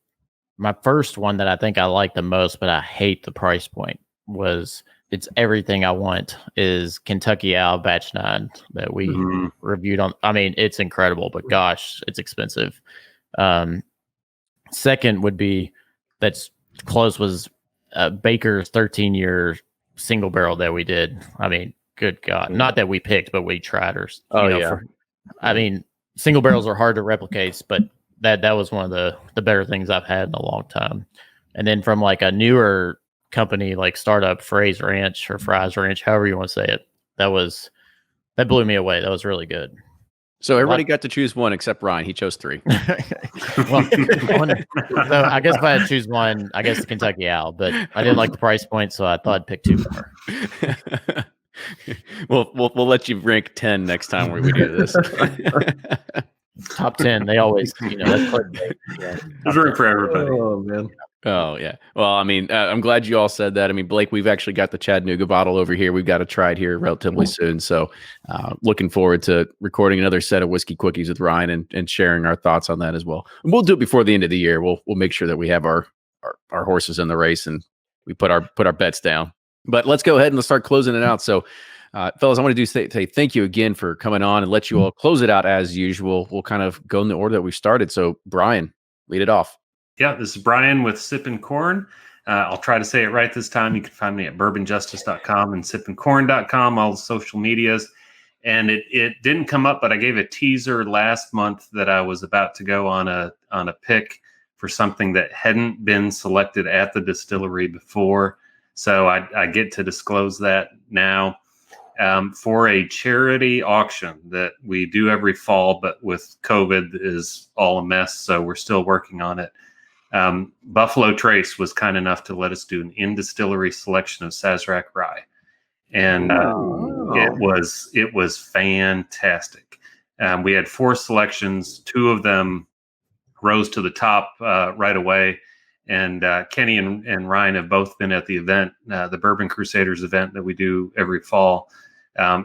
my first one that I think I like the most, but I hate the price point, it's everything I want, is Kentucky Owl Batch 9 that we reviewed on. I mean, it's incredible, but gosh, it's expensive. Second would be that's close was Baker's 13-year single barrel that we did. I mean, good God. Not that we picked, but we tried. Single barrels are hard to replicate, but that was one of the better things I've had in a long time. And then from a newer company, startup Fry's Ranch, however you want to say it, that blew me away. That was really good. So everybody got to choose one except Ryan. He chose 3. So I guess if I had to choose one, I guess the Kentucky Owl, but I didn't like the price point, so I thought I'd pick 2 more. We'll let you rank 10 next time we do this. Top 10. They always, that's clickbait. Yeah. There's room for everybody. Oh man. Oh yeah. Well, I mean, I'm glad you all said that. I mean, Blake, we've actually got the Chattanooga bottle over here. We've got to try it here relatively soon. So, looking forward to recording another set of Whiskey Quickies with Ryan and sharing our thoughts on that as well. And we'll do it before the end of the year. We'll make sure that we have our horses in the race and we put our bets down. But let's go ahead and let's start closing it out. So, fellas, I want to say thank you again for coming on and let you all close it out as usual. We'll kind of go in the order that we started. So, Brian, lead it off. Yeah, this is Brian with Sippin' Corn. I'll try to say it right this time. You can find me at bourbonjustice.com and sippincorn.com, all the social medias. And it didn't come up, but I gave a teaser last month that I was about to go on a pick for something that hadn't been selected at the distillery before. So I get to disclose that now. for a charity auction that we do every fall, but with COVID is all a mess, so we're still working on it. Buffalo Trace was kind enough to let us do an in-distillery selection of Sazerac rye, and it was fantastic. We had 4 selections. 2 of them rose to the top right away. And Kenny and Ryan have both been at the event, the Bourbon Crusaders event that we do every fall.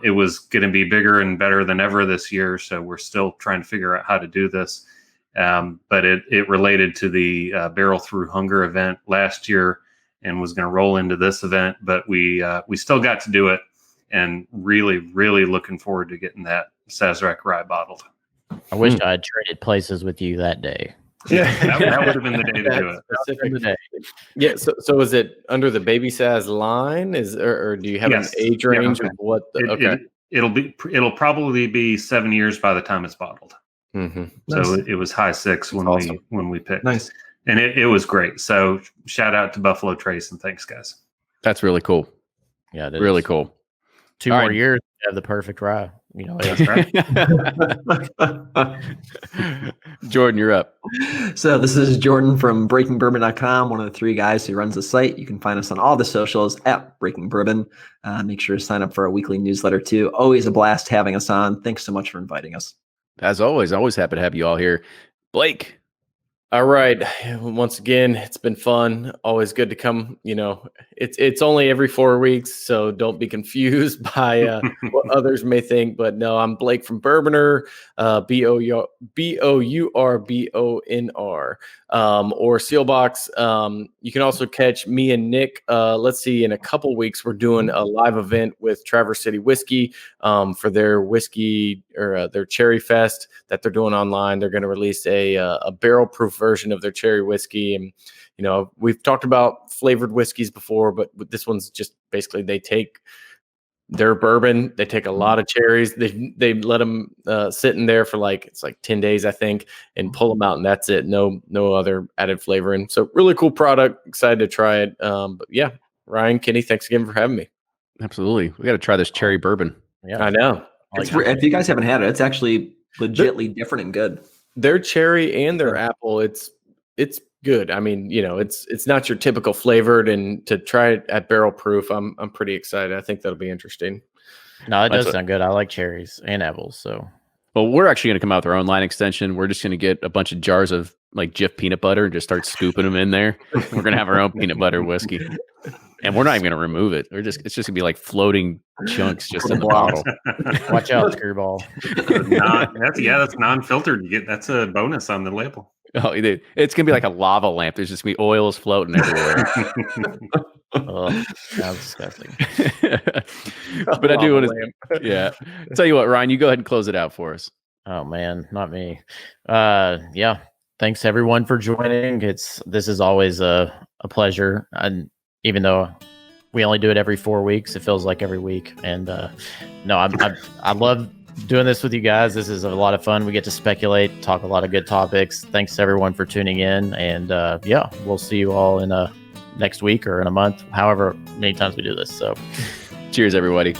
It was going to be bigger and better than ever this year, so we're still trying to figure out how to do this. But it related to the Barrel Through Hunger event last year and was going to roll into this event, but we still got to do it, and really, really looking forward to getting that Sazerac rye bottled. I wish I had traded places with you that day. Yeah, that would have been the day to do it. Yeah. So is it under the Baby Saz line? Or do you have an age range of what? It'll probably be 7 years by the time it's bottled. Mm-hmm. So it was high 6 when we picked. Nice. And it was great. So shout out to Buffalo Trace and thanks, guys. That's really cool. Yeah, it really is. Cool. 2 more years to have the perfect rye. You know, That's right. Jordan, you're up. So this is Jordan from BreakingBourbon.com, one of the 3 guys who runs the site. You can find us on all the socials at Breaking Bourbon. Make sure to sign up for our weekly newsletter too. Always a blast having us on. Thanks so much for inviting us. As always happy to have you all here. Blake. All right. Once again, it's been fun. Always good to come. You know, it's only every 4 weeks, so don't be confused by what others may think. But no, I'm Blake from Bourboner, Bourbonr, or Sealbox. You can also catch me and Nick. Let's see, in a couple weeks, we're doing a live event with Traverse City Whiskey for their whiskey or their Cherry Fest that they're doing online. They're going to release a barrel proof version of their cherry whiskey. And, you know, we've talked about flavored whiskeys before, but this one's just basically they take their bourbon, they take a lot of cherries, they let them sit in there for it's 10 days, I think, and pull them out, and that's it. No other added flavoring. So really cool product. Excited to try it. But yeah, Ryan, Kenny, thanks again for having me. Absolutely. We got to try this cherry bourbon. Yeah, I know. If you guys haven't had it, it's actually legitly different and good. Their cherry and their apple, it's good. I mean, you know, it's not your typical flavored, and to try it at barrel proof, I'm pretty excited. I think that'll be interesting. No, it does sound good. I like cherries and apples. So, well, we're actually going to come out with our own line extension. We're just going to get a bunch of jars of Jif peanut butter and just start scooping them in there. We're going to have our own peanut butter whiskey, and we're not even going to remove it. It's just going to be floating chunks just in the bottle. Watch out, Screwball. That's non-filtered. That's a bonus on the label. Oh, it's gonna be like a lava lamp. There's just gonna be oils floating everywhere. Oh, sounds disgusting. But I do want to, tell you what, Ryan, you go ahead and close it out for us. Oh man, not me. Yeah. Thanks everyone for joining. This is always a pleasure, and even though we only do it every 4 weeks, it feels like every week. And I love doing this with you guys. This is a lot of fun. We get to speculate, talk a lot of good topics. Thanks everyone for tuning in, and we'll see you all in next week or in a month, however many times we do this. So cheers everybody.